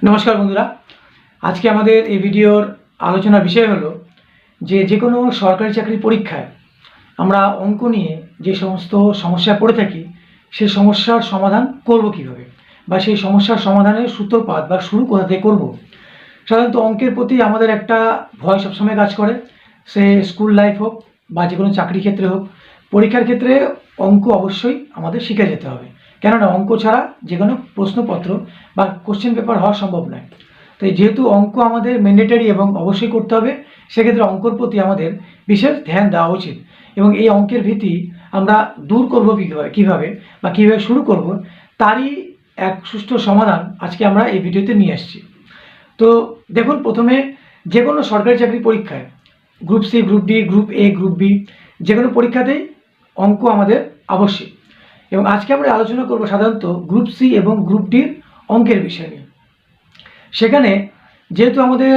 নমস্কার বন্ধুরা, আজকে আমাদের এই ভিডিওর আলোচনার বিষয় হলো যে কোনো সরকারি চাকরির পরীক্ষায় আমরা অঙ্ক নিয়ে যে সমস্ত সমস্যায় পড়ে থাকি সেই সমস্যার সমাধান করব কিভাবে, বা সেই সমস্যার সমাধানের সূত্রপাত বা শুরু কোথা থেকে করব। সাধারণত অঙ্কের প্রতি আমাদের একটা ভয় সবসময় কাজ করে, সে স্কুল লাইফ হোক বা যে কোনো চাকরি ক্ষেত্রে হোক। পরীক্ষার ক্ষেত্রে অঙ্ক অবশ্যই আমাদের শিখে যেতে হবে, কেননা অঙ্ক ছাড়া যে কোনো প্রশ্নপত্র বা কোশ্চেন পেপার হওয়া সম্ভব নয়। তো যেহেতু অঙ্ক আমাদের ম্যান্ডেটরি এবং অবশ্যই করতে হবে, সেক্ষেত্রে অঙ্কর প্রতি আমাদের বিশেষ ধ্যান দেওয়া উচিত। এবং এই অঙ্কের ভীতি আমরা দূর করবো কীভাবে বা কীভাবে শুরু করব, তারই এক সুষ্ঠু সমাধান আজকে আমরা এই ভিডিওতে নিয়ে আসছি। তো দেখুন, প্রথমে যে কোনো সরকারি চাকরি পরীক্ষায় group C, group D, group A, group B, যে কোনো পরীক্ষাতেই অঙ্ক আমাদের আবশ্যক। এবং আজকে আমরা আলোচনা করব সাধারণত গ্রুপ সি এবং গ্রুপ ডির অঙ্কের বিষয় নিয়ে। সেখানে যেহেতু আমাদের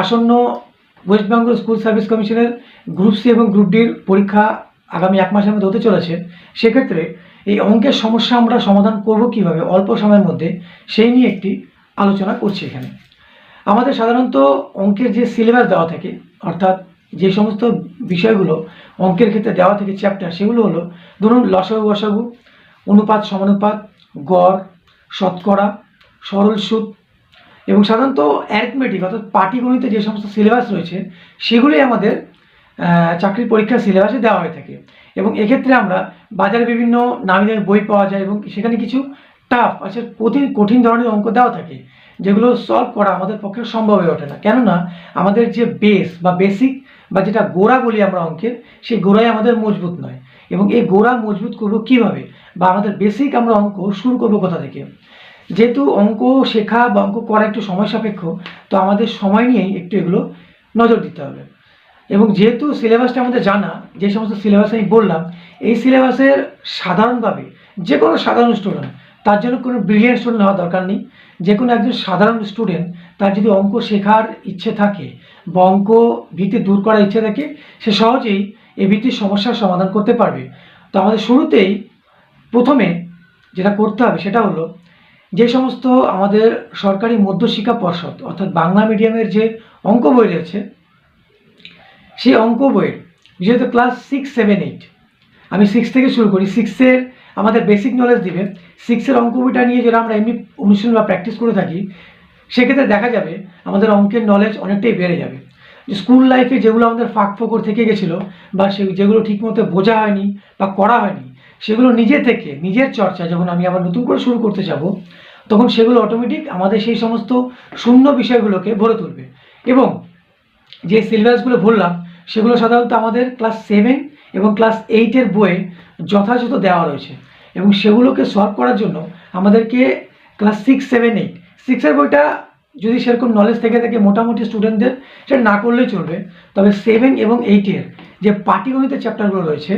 আসন্ন ওয়েস্ট বেঙ্গল স্কুল সার্ভিস কমিশনের গ্রুপ সি এবং গ্রুপ ডির পরীক্ষা আগামী 1 মাসের মধ্যে হতে চলেছে, সেক্ষেত্রে এই অঙ্কের সমস্যা আমরা সমাধান করব কিভাবে অল্প সময়ের মধ্যে, সেই নিয়ে একটি আলোচনা করছি এখানে। আমাদের সাধারণত অঙ্কের যে সিলেবাস দেওয়া থাকে, অর্থাৎ যে সমস্ত বিষয়গুলো অঙ্কের ক্ষেত্রে দেওয়া থাকে চ্যাপ্টার, সেগুলো হলো ধরুন লসাগু, গসাগু, অনুপাত, সমানুপাত, গড়, শতকরা, সরল সুদ এবং সাধারণত অ্যারিথমেটিক অর্থাৎ পাটিগণিতে যে সমস্ত সিলেবাস রয়েছে সেগুলোই আমাদের চাকরির পরীক্ষার সিলেবাসে দেওয়া হয়ে থাকে। এবং এক্ষেত্রে আমরা বাজারে বিভিন্ন নামি দামি বই পাওয়া যায় এবং সেখানে কিছু টাফ আছে, কঠিন ধরনের অঙ্ক দেওয়া থাকে, যেগুলো সলভ করা আমাদের পক্ষে সম্ভব হয়ে ওঠে না। কেননা আমাদের যে বেস বা বেসিক বা যেটা গোড়া বলি আমরা অঙ্কের, সেই গোড়াই আমাদের মজবুত নয়। এবং এই গোড়া মজবুত করবো কীভাবে, বা আমাদের বেসিক আমরা অঙ্ক শুরু করবো কোথা থেকে। যেহেতু অঙ্ক শেখা বা অঙ্ক করা একটু সময় সাপেক্ষ, তো আমাদের সময় নিয়েই একটু এগুলো নজর দিতে হবে। এবং যেহেতু সিলেবাসটা আমাদের জানা, যে সমস্ত সিলেবাস আমি বললাম, এই সিলেবাসের সাধারণভাবে যে কোনো সাধারণ স্টুডেন্ট, তার জন্য কোনো ব্রিলিয়ান্ট স্টুডেন্ট হওয়ার দরকার নেই। যে কোনো একজন সাধারণ স্টুডেন্ট, তার যদি অঙ্ক শেখার ইচ্ছে থাকে বা অঙ্ক ভীতি দূর করার ইচ্ছে থাকে, সে সহজেই এই ভীতির সমস্যার সমাধান করতে পারবে। তো আমাদের শুরুতেই প্রথমে যেটা করতে হবে সেটা হলো, যে সমস্ত আমাদের সরকারি মধ্যশিক্ষা পর্ষদ অর্থাৎ বাংলা মিডিয়ামের যে অঙ্ক বই রয়েছে, সেই অঙ্ক বইয়ের বিশেষত ক্লাস 6, 7, 8, আমি 6 থেকে শুরু করি। 6-এর আমাদের বেসিক নলেজ দিবে। 6-এর অঙ্ক বইটা নিয়ে যারা আমরা এমনি অনুশীলন বা প্র্যাকটিস করে থাকি, সেক্ষেত্রে দেখা যাবে আমাদের অঙ্কের নলেজ অনেকটাই বেড়ে যাবে। যে স্কুল লাইফে যেগুলো আমাদের ফাঁক ফোকর থেকে গেছিলো বা যেগুলো ঠিকমতো বোঝা হয়নি বা করা হয়নি, সেগুলো নিজে থেকে নিজের চর্চা যখন আমি আবার নতুন করে শুরু করতে যাব, তখন সেগুলো অটোমেটিক আমাদের সেই সমস্ত শূন্য বিষয়গুলোকে ভরে তুলবে। এবং যে সিলেবাসগুলো বললাম, সেগুলো সাধারণত আমাদের ক্লাস 7 এবং ক্লাস 8-এর বইয়ে যথাযথ দেওয়া রয়েছে। এবং সেগুলোকে সলভ করার জন্য আমাদেরকে ক্লাস 6, 7, 8, 6-এর বইটা যদি সেরকম নলেজ থেকে থাকে মোটামুটি স্টুডেন্টদের, সেটা না করলেই চলবে। তবে 7 এবং 8-এর যে পাটিগণিতের চ্যাপ্টারগুলো রয়েছে,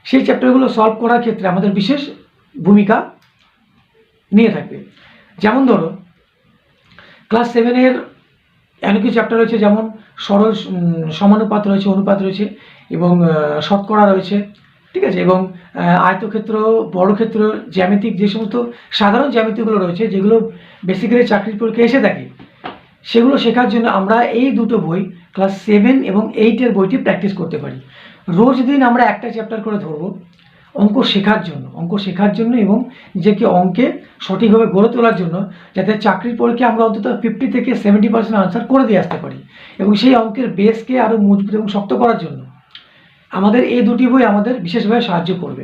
সেই চ্যাপ্টারগুলো সলভ করার ক্ষেত্রে আমাদের বিশেষ ভূমিকা নিয়ে থাকবে। যেমন ধরো ক্লাস 7-এর এমন কিছু চ্যাপ্টার রয়েছে, যেমন সরল সমানুপাত রয়েছে, অনুপাত রয়েছে এবং শতকরা রয়েছে, ঠিক আছে। এবং আয়তক্ষেত্র, বর্গক্ষেত্র, জ্যামিতিক যে সমস্ত সাধারণ জ্যামিতিগুলো রয়েছে, যেগুলো বেসিক্যালি চাকরির পরীক্ষায় এসে থাকে, সেগুলো শেখার জন্য আমরা এই দুটো বই ক্লাস 7 এবং 8-এর বইটি প্র্যাকটিস করতে পারি। রোজ দিন আমরা একটা চ্যাপ্টার করে ধরবো অঙ্ক শেখার জন্য এবং নিজেকে অঙ্কে সঠিকভাবে গড়ে তোলার জন্য, যাতে চাকরির পরীক্ষায় আমরা অন্তত 50 থেকে 70% আনসার করে দিয়ে আসতে পারি। এবং সেই অঙ্কের বেসকে আরও মজবুত এবং শক্ত করার জন্য আমাদের এই দুটি বই আমাদের বিশেষভাবে সাহায্য করবে।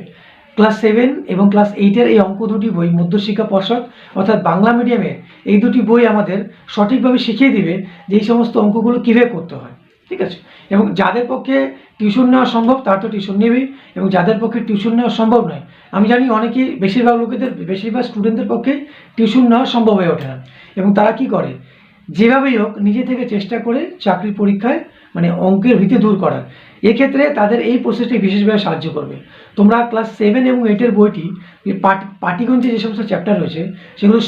ক্লাস 7 এবং ক্লাস 8-এর এই অঙ্ক দুটি বই মধ্যশিক্ষা পর্ষদ অর্থাৎ বাংলা মিডিয়ামের এই দুটি বই আমাদের সঠিকভাবে শিখিয়ে দিবে যে এই সমস্ত অঙ্কগুলো কীভাবে করতে হয়, ঠিক আছে। এবং যাদের পক্ষে টিউশন নেওয়া সম্ভব তারা তো টিউশন নেবেই, এবং যাদের পক্ষে টিউশন নেওয়া সম্ভব নয়, আমি জানি অনেকেই বেশিরভাগ স্টুডেন্টদের পক্ষে টিউশন নেওয়া সম্ভব হয়ে ওঠে না, এবং তারা কি করে, যেভাবেই হোক নিজে থেকে চেষ্টা করে চাকরির পরীক্ষায় মানে অঙ্কের ভীতি দূর করার। এক্ষেত্রে তাদের এই প্রসেসটি বিশেষভাবে সাহায্য করবে। তোমরা ক্লাস 7 এবং 8-এর বইটি পাটিগণিতে যে সমস্ত চ্যাপ্টার রয়েছে, সেগুলো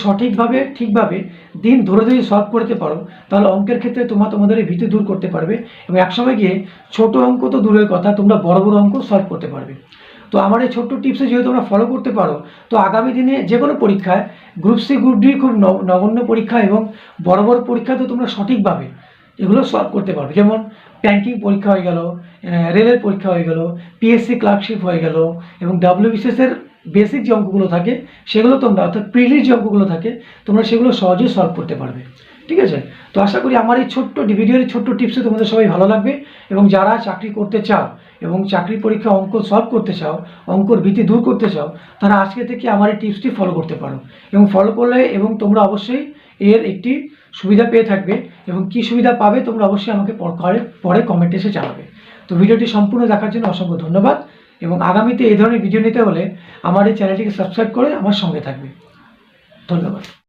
ঠিকভাবে দিন ধরে যদি সলভ করতে পারো, তাহলে অঙ্কের ক্ষেত্রে তোমাদের এই ভীতি দূর করতে পারবে। এবং একসময় গিয়ে ছোট অঙ্ক তো দূরের কথা, তোমরা বড় বড় অঙ্ক সলভ করতে পারবে। তো আমার এই ছোট্ট টিপসে যেহেতু তোমরা ফলো করতে পারো, তো আগামী দিনে যে কোনো পরীক্ষায় গ্রুপ সি গ্রুপ ডি খুব নগণ্য পরীক্ষা এবং বড় বড় পরীক্ষা তো তোমরা সঠিকভাবে এগুলো সলভ করতে পারবে। যেমন ব্যাংকিং পরীক্ষা হয়ে গেল, রেলের পরীক্ষা হয়ে গেল, পিএসসি ক্লার্কশিপ হয়ে গেল, এবং ডাব্লিউবিসিএসের বেসিক যে অঙ্কগুলো থাকে সেগুলো তোমরা, অর্থাৎ প্রিলির যে অঙ্কগুলো থাকে তোমরা সেগুলো সহজেই সলভ করতে পারবে। ঠিক আছে, তো আশা করি আমার এই ছোট্ট ভিডিওর ছোট্ট টিপসে তোমাদের সবাই ভালো লাগবে, এবং যারা চাকরি করতে চাও এবং চাকরি পরীক্ষা অঙ্ক সলভ করতে চাও, অঙ্কর ভীতি দূর করতে চাও, তারা আজকে থেকে আমার এই টিপসটি ফলো করতে পারো। এবং ফলো করলে এবং তোমরা অবশ্যই এর একটি সুবিধা পেয়ে থাকবে, এবং কি সুবিধা পাবে তোমরা অবশ্যই আমাকে পরে কমেন্টে এসে জানাবে। তো ভিডিওটি সম্পূর্ণ দেখার জন্য অসংখ্য ধন্যবাদ, এবং আগামীতে এই ধরনের ভিডিও নিতে হলে আমার এই চ্যানেলটিকে সাবস্ক্রাইব করে আমার সঙ্গে থাকবে। ধন্যবাদ।